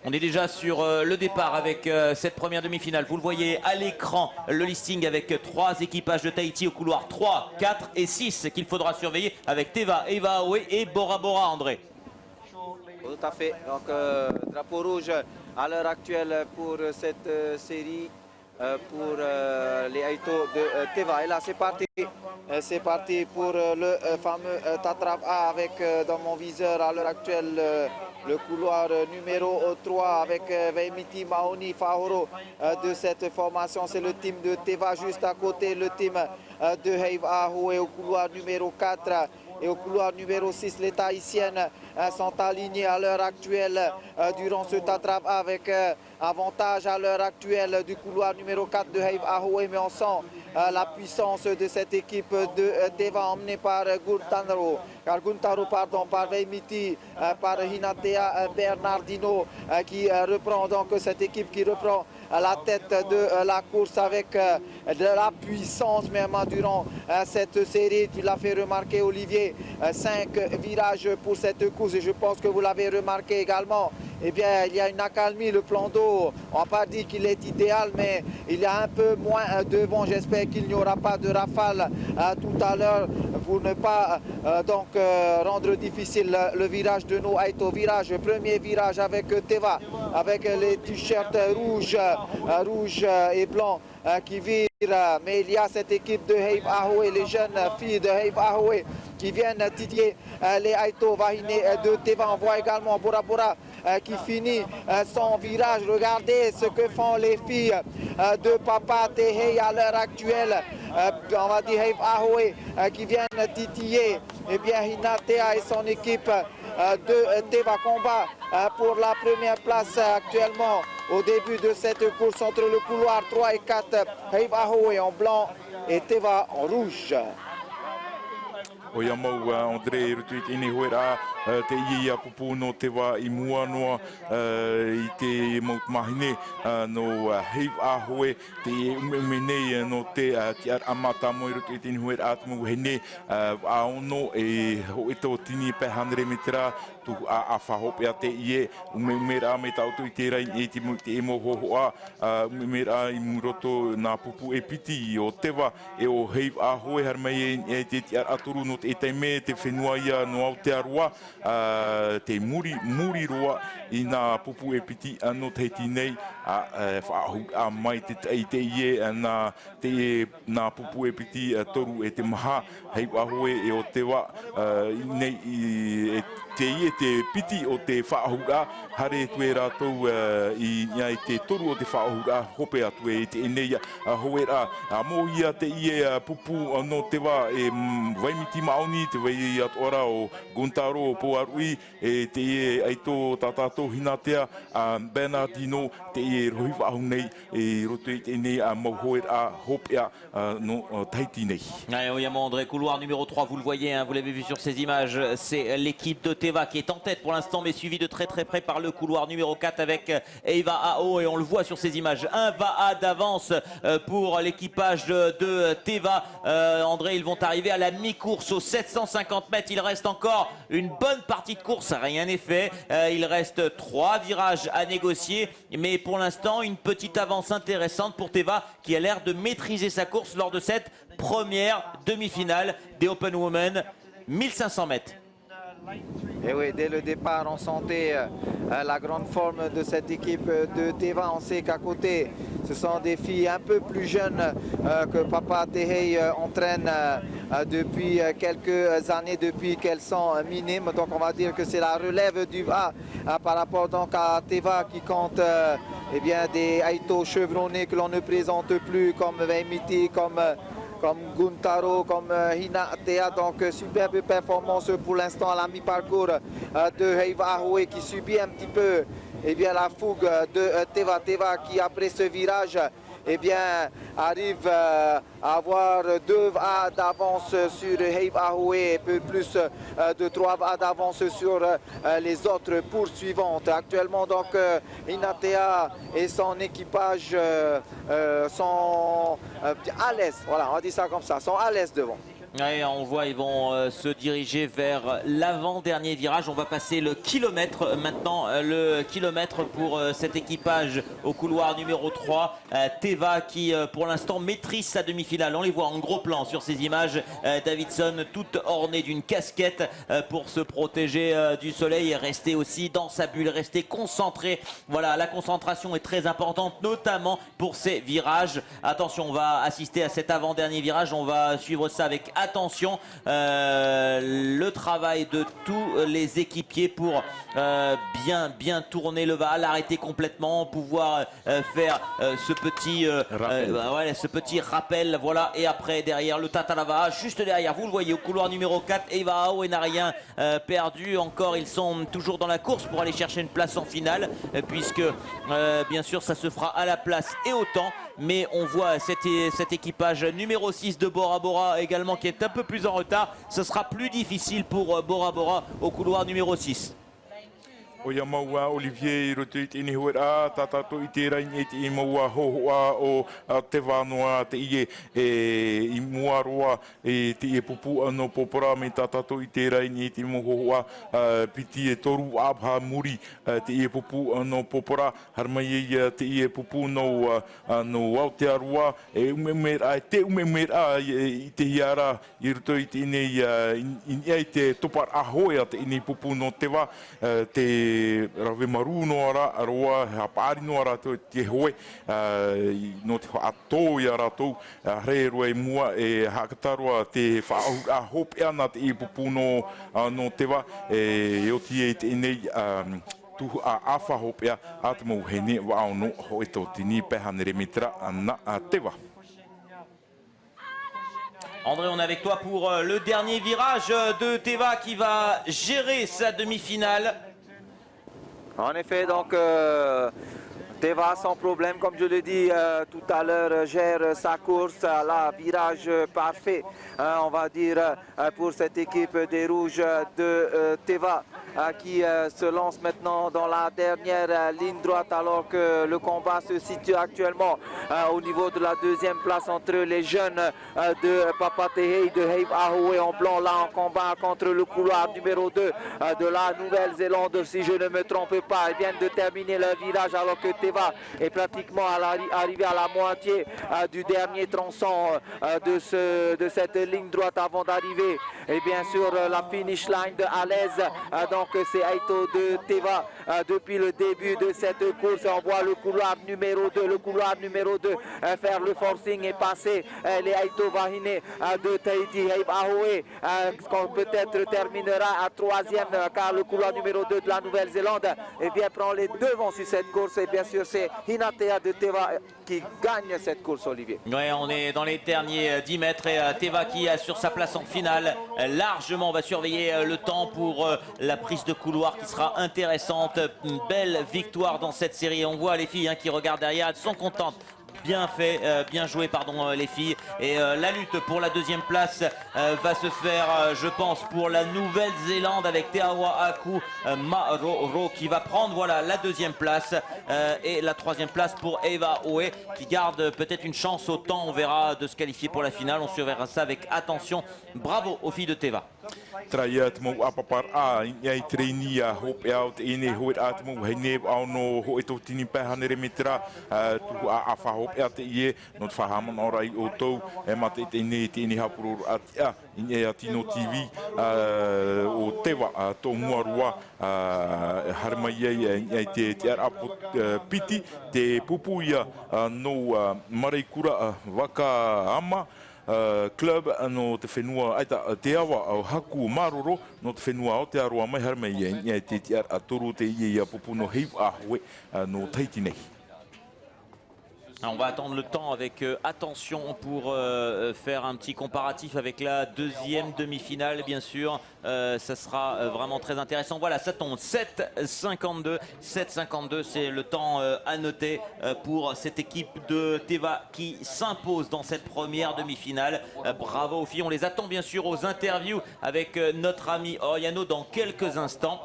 on est déjà sur le départ avec cette première demi-finale. Vous le voyez à l'écran, le listing avec 3 équipages de Tahiti au couloir 3, 4 et 6 qu'il faudra surveiller avec Teva, Eva Aoe et Bora Bora, André. Tout à fait. Donc, drapeau rouge à l'heure actuelle pour cette série. Pour les Aito de Teva. Et là, c'est parti. C'est parti pour le fameux Tatrap A avec dans mon viseur à l'heure actuelle le couloir numéro 3 avec Veimiti, Maoni, Fahoro de cette formation. C'est le team de Teva juste à côté, le team de Heiv Aoe au couloir numéro 4. Et au couloir numéro 6, les Tahitiennes sont alignées à l'heure actuelle durant ce Tatrap avec avantage à l'heure actuelle du couloir numéro 4 de Heiv Aoe. Mais on sent la puissance de cette équipe de Teva emmenée par Guntaro, par Veimiti, par Hinatea Bernardino qui reprend donc cette équipe qui reprend la tête de la course avec de la puissance même durant cette série. Tu l'as fait remarquer, Olivier, 5 virages pour cette course et je pense que vous l'avez remarqué également. Eh bien, il y a une accalmie, le plan d'eau, on n'a pas dit qu'il est idéal, mais il y a un peu moins de vent. J'espère qu'il n'y aura pas de rafale tout à l'heure pour ne pas rendre difficile le virage de nos Aito. Premier virage avec Teva, avec les t-shirts rouges et blancs qui virent. Mais il y a cette équipe de Heiv Aoe, les jeunes filles de Heiv Aoe qui viennent titiller les Aito Vahine de Teva. On voit également Bora Bora qui finit son virage. Regardez ce que font les filles de Papa Tehei à l'heure actuelle. On va dire Heiv Aoe qui viennent titiller Hinatea et son équipe de Teva. Combat pour la première place actuellement au début de cette course entre le couloir 3 et 4. Heiv Aoe en blanc et Teva en rouge. O ia mau André rutu i ni hoera te ia pupu no te wa I mua noa I te mau mahine no Heiv Aoe te umenei no te ar amata mo rutu I ni hoera atmu hene aono e ho ito tini pe 100 metra tu a whahope a te ie umera me tautu I te rai e te emo hohoa umera I muroto nā pupu e piti o Teva e o Heiv Aoe har mai e te ar aturu no e te me te whenua ia no Aotearoa te muri roa I nā pupu e piti anō te heti nei whaahu a mai te ie nā pupu e piti toru e te maha Heiv Aoe e o Teva nei e te ie te piti o te whaahura hare tue rātou I te toru o te whaahura hope atu e te enei hoera mō ia te ie pupu no Teva e Veimiti Maoni te wei atuara o Guntaro o Poarui e te ie Aito Tatato Hinatea Bernardino te ie rohi whaahu nei e roto I te enei mau hoera hopea no Tahiti nei. André, couloir numéro 3, vous le voyez, hein, vous l'avez vu sur ces images, c'est l'équipe de Teva qui est en tête pour l'instant, mais suivi de très près par le couloir numéro 4 avec Eva Ao, et on le voit sur ces images, un va d'avance pour l'équipage de Teva. André, ils vont arriver à la mi-course aux 750 mètres, il reste encore une bonne partie de course, rien n'est fait, il reste 3 virages à négocier, mais pour l'instant une petite avance intéressante pour Teva qui a l'air de maîtriser sa course lors de cette première demi-finale des Open Women, 1500 mètres. Et oui, dès le départ, on sentait la grande forme de cette équipe de Teva. On sait qu'à côté, ce sont des filles un peu plus jeunes que Papa Tehei entraîne depuis quelques années, depuis qu'elles sont minimes. Donc on va dire que c'est la relève du bas par rapport donc à Teva qui compte des Aito chevronnés que l'on ne présente plus comme Veimiti, comme Guntaro, comme Hinatea. Donc superbe performance pour l'instant à la mi-parcours de Heiv Aoe qui subit un petit peu la fougue de Teva. Teva qui après ce virage arrive à avoir 2 VA d'avance sur Heiv Aoe et peu plus de 3 VA d'avance sur les autres poursuivantes. Actuellement donc Hinatea et son équipage sont à l'aise, voilà, on va dire ça comme ça, sont à l'aise devant. Ouais, on voit, ils vont se diriger vers l'avant-dernier virage. On va passer le kilomètre maintenant, le kilomètre pour cet équipage au couloir numéro 3. Teva qui pour l'instant maîtrise sa demi-finale. On les voit en gros plan sur ces images. Davidson tout orné d'une casquette pour se protéger du soleil et rester aussi dans sa bulle, rester concentré. Voilà, la concentration est très importante, notamment pour ces virages. Attention, on va assister à cet avant-dernier virage. On va suivre ça avec attention, le travail de tous les équipiers pour bien tourner le val, arrêter complètement, pouvoir faire ce petit rappel, voilà. Et après derrière le Tatalava, juste derrière, vous le voyez au couloir numéro 4, Eva Ao n'a rien perdu encore. Ils sont toujours dans la course pour aller chercher une place en finale, puisque bien sûr ça se fera à la place et au temps. Mais on voit cet équipage numéro 6 de Bora Bora également qui est un peu plus en retard. Ce sera plus difficile pour Bora Bora au couloir numéro 6. O ia maua Olivier i roto i te ini huera, tātātou i te raini i te i maua hohoa o te wānoa te ie i mua roa i te ie pupu anō popora me tātātou i te raini i te i hohoa piti e toru abha muri te ie pupu anō popora harmai i te ie pupu no Aotearoa te umemera i te hiara i roto i te ini i te topar ahoea te ini pupu no Teva te rawe maru no ara aroa hapari no ara te hoe no te ato i ara tau rei roa i mua e hakataroa te whaau a hope ana te ipupu no Teva e o tie te inei tuhu a awha hope a te mau hene wa au no ho e tō tini pehanere mitra ana a Teva. André, on est avec toi pour le dernier virage de Teva qui va gérer sa demi-finale. En effet, donc Teva sans problème, comme je l'ai dit tout à l'heure, gère sa course, là, virage parfait, on va dire, pour cette équipe des Rouges de Teva. Qui se lance maintenant dans la dernière ligne droite alors que le combat se situe actuellement au niveau de la deuxième place entre les jeunes de Papatehei de Heiv Ahoe en blanc là en combat contre le couloir numéro 2 de la Nouvelle-Zélande, si je ne me trompe pas. Ils viennent de terminer le virage alors que Teva est pratiquement arrivé à la moitié du dernier tronçon de cette ligne droite avant d'arriver et bien sûr la finish line de Alaise. Donc c'est Aito de Teva depuis le début de cette course. On voit le couloir numéro 2, faire le forcing et passer les Aito Vahine de Tahiti Heiv Ahoe, peut-être terminera à 3e car le couloir numéro 2 de la Nouvelle-Zélande prend les devants sur cette course et bien sûr c'est Hinatea de Teva qui gagne cette course, Olivier. Ouais, on est dans les derniers 10 mètres et Teva qui assure sa place en finale largement. On va surveiller le temps pour la prise de couloir qui sera intéressante. Une belle victoire dans cette série. On voit les filles qui regardent derrière, elles sont contentes. Bien fait, bien joué pardon les filles. Et la lutte pour la deuxième place va se faire je pense pour la Nouvelle-Zélande avec Te Awa Aku Maroro qui va prendre voilà la deuxième place et la troisième place pour Eva Oe qui garde peut-être une chance au temps. On verra de se qualifier pour la finale. On surveillera ça avec attention. Bravo aux filles de Teva. Traia te mau apapar a i treini a hope out ine hoit at mau hene au no ho eto tini pehanere mitra tu a fa hope at ie not fahamon ora I oto e mate tini tini hapuru at a ine atino TV o Teva to muarua harmai e te apo piti te pupuia no mareikura waka ama club no te whenua aita te awa au haku maroro no te whenua o te aroa mai harmai e te ar atoru te ia pupu no Heiv Ahoe no Tahiti nei. On va attendre le temps avec attention pour faire un petit comparatif avec la deuxième demi-finale, bien sûr. Ça sera vraiment très intéressant. Voilà, ça tombe 7,52. 7,52, c'est le temps à noter pour cette équipe de Teva qui s'impose dans cette première demi-finale. Bravo aux filles. On les attend bien sûr aux interviews avec notre ami Oriano dans quelques instants.